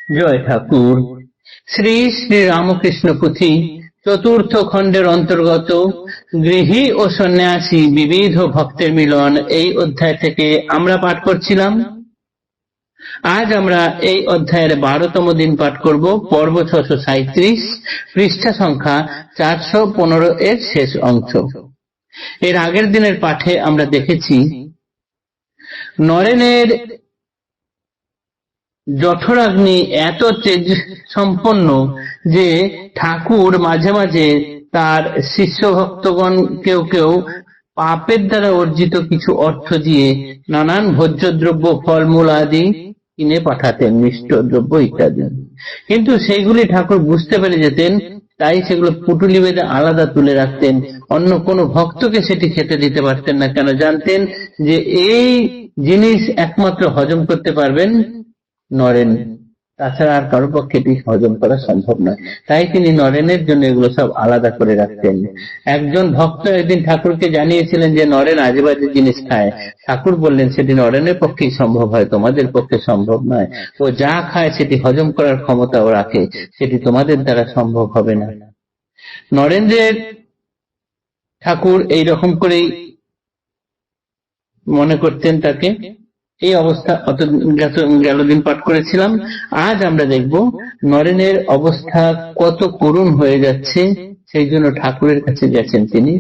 জয় ঠাকুর। শ্রী শ্রী রামকৃষ্ণ পুঁথি চতুর্থ খণ্ডের অন্তর্গত গৃহী ও সন্ন্যাসী বিবিধ ভক্তের মিলন এই অধ্যায় থেকে আমরা পাঠ করছিলাম। আজ আমরা এই অধ্যায়ের 12তম দিন পাঠ করব। পর্ব 637, পৃষ্ঠা সংখ্যা 415 এর শেষ অংশ। এর আগের দিনের পাঠে আমরা দেখেছি নরেনের জঠরাগ্নি এত তেজ সম্পন্ন যে ঠাকুর মাঝে মাঝে তার শিষ্য ভক্তগণ কেউ কেউ পাপের দ্বারা অর্জিত কিছু অর্থ দিয়ে নানান ভোজ্যদ্রব্য, ফলমূল আদি কিনে পাঠাতেন, মিষ্ট দ্রব্য ইত্যাদি। কিন্তু সেইগুলি ঠাকুর বুঝতে পেরে যেতেন, তাই সেগুলো পুটুলি বেঁধে আলাদা তুলে রাখতেন। অন্য কোনো ভক্তকে সেটি খেতে দিতে পারতেন না, কেন জানতেন যে এই জিনিস একমাত্র হজম করতে পারবেন নরেন, তাছাড়া আর কারো পক্ষে এটি হজম করা সম্ভব নয়। তাই তিনি নরেনের জন্য এগুলো সব আলাদা করে রাখতেন। একজন ভক্ত একদিন ঠাকুরকে জানিয়েছিলেন যে নরেন আজে বাজে জিনিস খায়। ঠাকুর বললেন সেটি নরেনের পক্ষেই সম্ভব হয়, তোমাদের পক্ষে সম্ভব নয়। ও যা খায় সেটি হজম করার ক্ষমতাও রাখে, সেটি তোমাদের দ্বারা সম্ভব হবে না। নরেন্দ্রের ঠাকুর এইরকম করেই মনে করতেন তাকে। এই অবস্থা অত গেল দিন পাঠ করেছিলাম। আজ আমরা দেখব নরেনের অবস্থা কত করুণ হয়ে যাচ্ছে। সেই জন্য ঠাকুরের কাছে গেছেন তিনি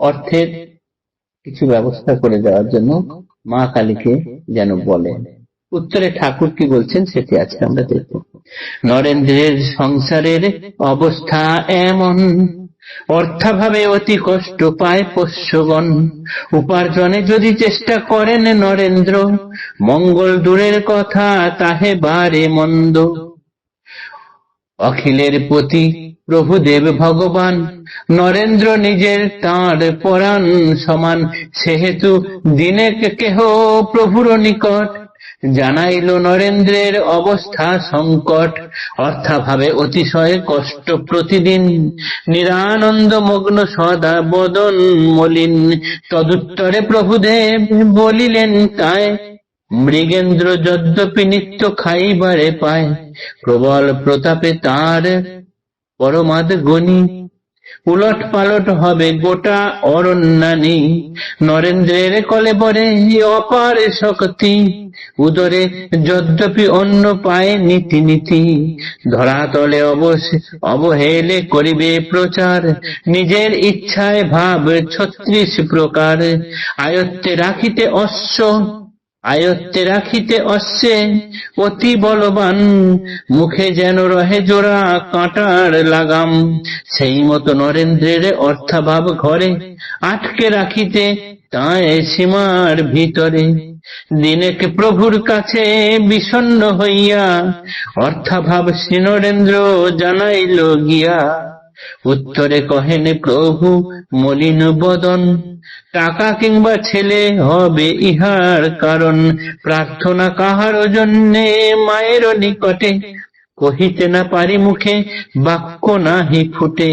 অর্থের কিছু ব্যবস্থা করে দেওয়ার জন্য, মা কালীকে যেন বলেন। উত্তরে ঠাকুর কি বলছেন সেটি আজকে আমরা দেখব। নরেন্দ্রের সংসারের অবস্থা এমন, অর্থাভাবে অতি কষ্ট পায় পোষ্যগণ। উপার্জনে যদি চেষ্টা করেন নরেন্দ্র, মঙ্গল দূরের কথা তাহে বারে মন্দ। অখিলের প্রতি প্রভুদেব ভগবান, নরেন্দ্র নিজের তাঁর পরাণ সমান। সেহেতু দিনে কেহ প্রভুর নিকট, জানাইল নরেন্দ্রের অবস্থা সংকট। অর্থাভাবে অতিশয় কষ্ট প্রতিদিন, নিরানন্দ মগ্ন সদা বদন মলিন। তদুত্তরে প্রভুদেব বলিলেন তাই, মৃগেন্দ্র যদ্যপি নিত্য খাইবারে পায়, প্রবল প্রতাপে তার পরমাদ গণি। উলট পালট হবে গোটা অরণ্যানি, নরেন্দ্রের কলেবরে অপার শক্তি। উদরে যদ্যপি অন্ন পায় নীতি নীতি, ধরাতলে অবহেলে করিবে প্রচার। নিজের ইচ্ছায় ভাব 36 প্রকার, আয়ত্তে রাখিতে অশ্বে অতি বলবান। মুখে যেন রহে জোড়া কাঁটার লাগাম, সেই মতো নরেন্দ্রের অর্থাভাব ঘরে আটকে রাখিতে তাই সীমার ভিতরে। দিনেক প্রভুর কাছে বিষণ্ণ হইয়া, অর্থাভাব শ্রী নরেন্দ্র জানাইল গিয়া। উত্তরে কহেন প্রভু মলিন বদন, টাকা কিংবা ছেলে হবে ইহার কারণ। প্রার্থনা কাহার জন্যে মায়ের নিকটে, কহিতে না পারি মুখে বাক্য নাহি ফুটে।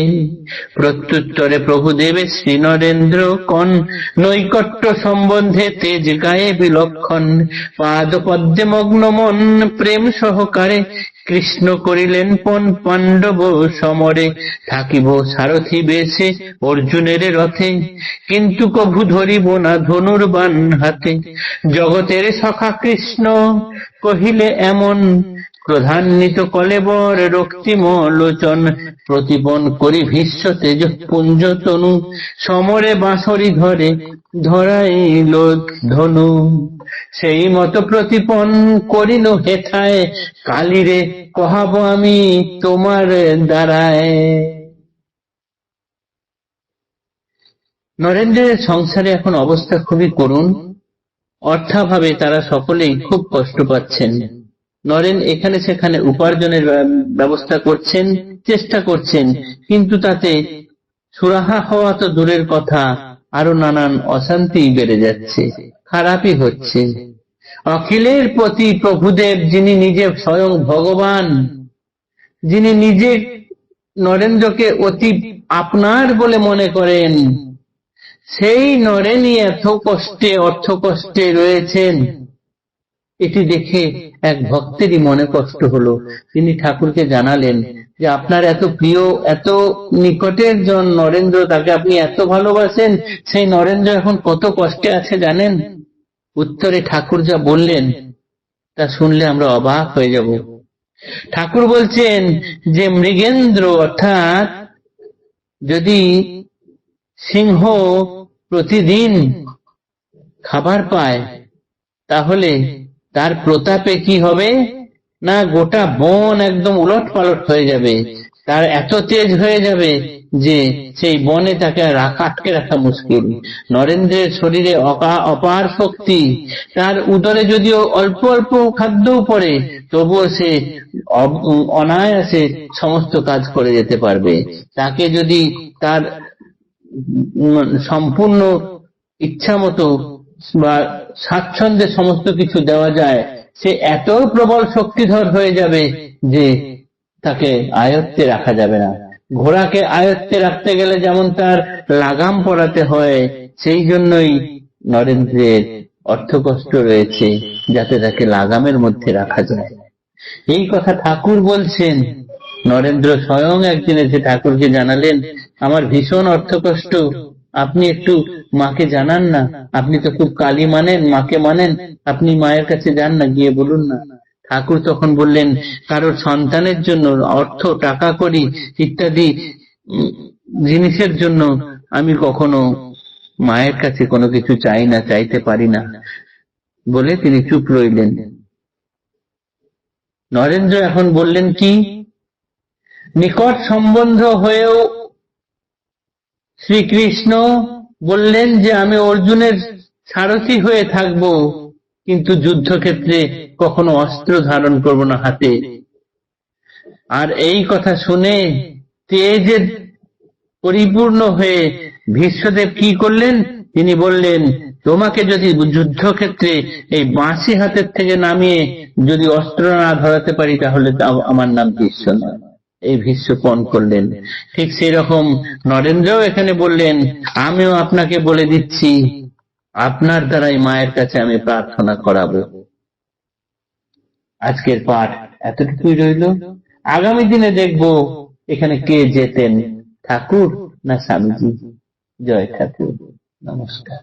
প্রত্যুত্তরে প্রভুদেব শ্রী নরেন্দ্র কন, নৈকট্য সম্বন্ধে তেজ গায়ে বিলক্ষণ। পাদ পদ্মে মগ্ন মন প্রেম সহকারে, কৃষ্ণ করিলেন পণ পাণ্ডব সমরে। থাকিব সারথি বেশে অর্জুনের রথে, কিন্তু কভু ধরিব না ধনুর্বাণ হাতে। জগতের সখা কৃষ্ণ কহিলে এমন, ক্রোধান্বিত কলেবর রক্তিম লোচন। প্রতিপন করি ভীষ্ম তেজ পুঞ্জ তনু, সমরে বাঁশরি ধরে ধরাইল ধনু। সেই মতো প্রতিপন করিল হেথায়, কালীরে কহাব আমি তোমার দ্বারায়। নরেন্দ্রের সংসারে এখন অবস্থা খুবই করুণ। অর্থাভাবে তারা সকলেই খুব কষ্ট পাচ্ছেন। নরেন এখানে সেখানে উপার্জনের ব্যবস্থা করছেন, চেষ্টা করছেন, কিন্তু তাতে সুরাহা হওয়া তো দূরের কথা, আরো নানান অশান্তি বেড়ে যাচ্ছে, খারাপই হচ্ছে। অখিলের প্রতি প্রভুদেব, যিনি নিজে স্বয়ং ভগবান, যিনি নিজে নরেন্দ্রকে অতি আপনার বলে মনে করেন, সেই নরেনই এত কষ্টে অর্থ কষ্টে রয়েছেন। এটি দেখে এক ভক্তেরই মনে কষ্ট হলো। তিনি ঠাকুরকে জানালেন যে আপনার এত প্রিয়, এত নিকটের জন নরেন্দ্র, তাকে আপনি এত ভালোবাসেন, সেই নরেন্দ্র এখন কত কষ্টে আছে জানেন? উত্তরে ঠাকুর যা বললেন তা শুনলে আমরা অবাক হয়ে যাব। ঠাকুর বলছেন যে মৃগেন্দ্র অর্থাৎ যদি সিংহ প্রতিদিন খাবার পায় তাহলে তার প্রতাপে কি হবে না, গোটা বন একদম উলট পালট হয়ে যাবে। তার এত তেজ হয়ে যাবে যে সেই বনে তাকে আটকে রাখা মুশকিল। নরেন্দ্রের শরীরে অপার শক্তি, তার উদরে যদিও অল্প অল্প খাদ্যও পড়ে, তবুও সে অনায়াসে সমস্ত কাজ করে যেতে পারবে। তাকে যদি তার সম্পূর্ণ ইচ্ছা মতো বা স্বাচ্ছন্দ্যে সমস্ত কিছু দেওয়া যায়, সে এত প্রবল শক্তিধর হয়ে যাবে যে তাকে আয়ত্তে রাখা যাবে না। ঘোড়াকে আয়ত্তে রাখতে গেলে যেমন তার লাগাম পরাতে হয়, সেই জন্যই নরেন্দ্রের অর্থকষ্ট রয়েছে, যাতে তাকে লাগামের মধ্যে রাখা যায়। এই কথা ঠাকুর বলছেন। নরেন্দ্র স্বয়ং একদিন এসে ঠাকুরকে জানালেন, আমার ভীষণ অর্থকষ্ট, আপনি একটু মাকে জানান না, আপনি তো খুব কালী মানেন, মাকে মানেন, আপনি মায়ের কাছে যান না, গিয়ে বলুন না। ঠাকুর তখন বললেন, কারোর সন্তানের জন্য অর্থ, টাকা কড়ি ইত্যাদি জিনিসের জন্য আমি কখনো মায়ের কাছে কোনো কিছু চাই না, চাইতে পারি না, বলে তিনি চুপ রইলেন। নরেন্দ্র এখন বললেন কি, নিকট সম্বন্ধ হয়েও শ্রীকৃষ্ণ বললেন যে আমি অর্জুনের সারথি হয়ে থাকব, কিন্তু যুদ্ধক্ষেত্রে কখনো অস্ত্র ধারণ করব না হাতে। আর এই কথা শুনে তেজে পরিপূর্ণ হয়ে ভীষ্মদেব কি করলেন, তিনি বললেন, তোমাকে যদি যুদ্ধক্ষেত্রে এই বাঁশি হাতের থেকে নামিয়ে যদি অস্ত্র না ধরাতে পারি, তাহলে আমার নাম ভীষ্ম নয়। এই ভীষ্ম পণ করলেন। ঠিক সেই রকম নরেন্দ্রও এখানে বললেন, আমিও আপনাকে বলে দিচ্ছি, আপনার দ্বারাই মায়ের কাছে আমি প্রার্থনা করাবো। আজকের পাঠ এতটুকুই রইল। আগামী দিনে দেখব এখানে কে যেতেন, ঠাকুর না স্বামীজি। জয় ঠাকুর, নমস্কার।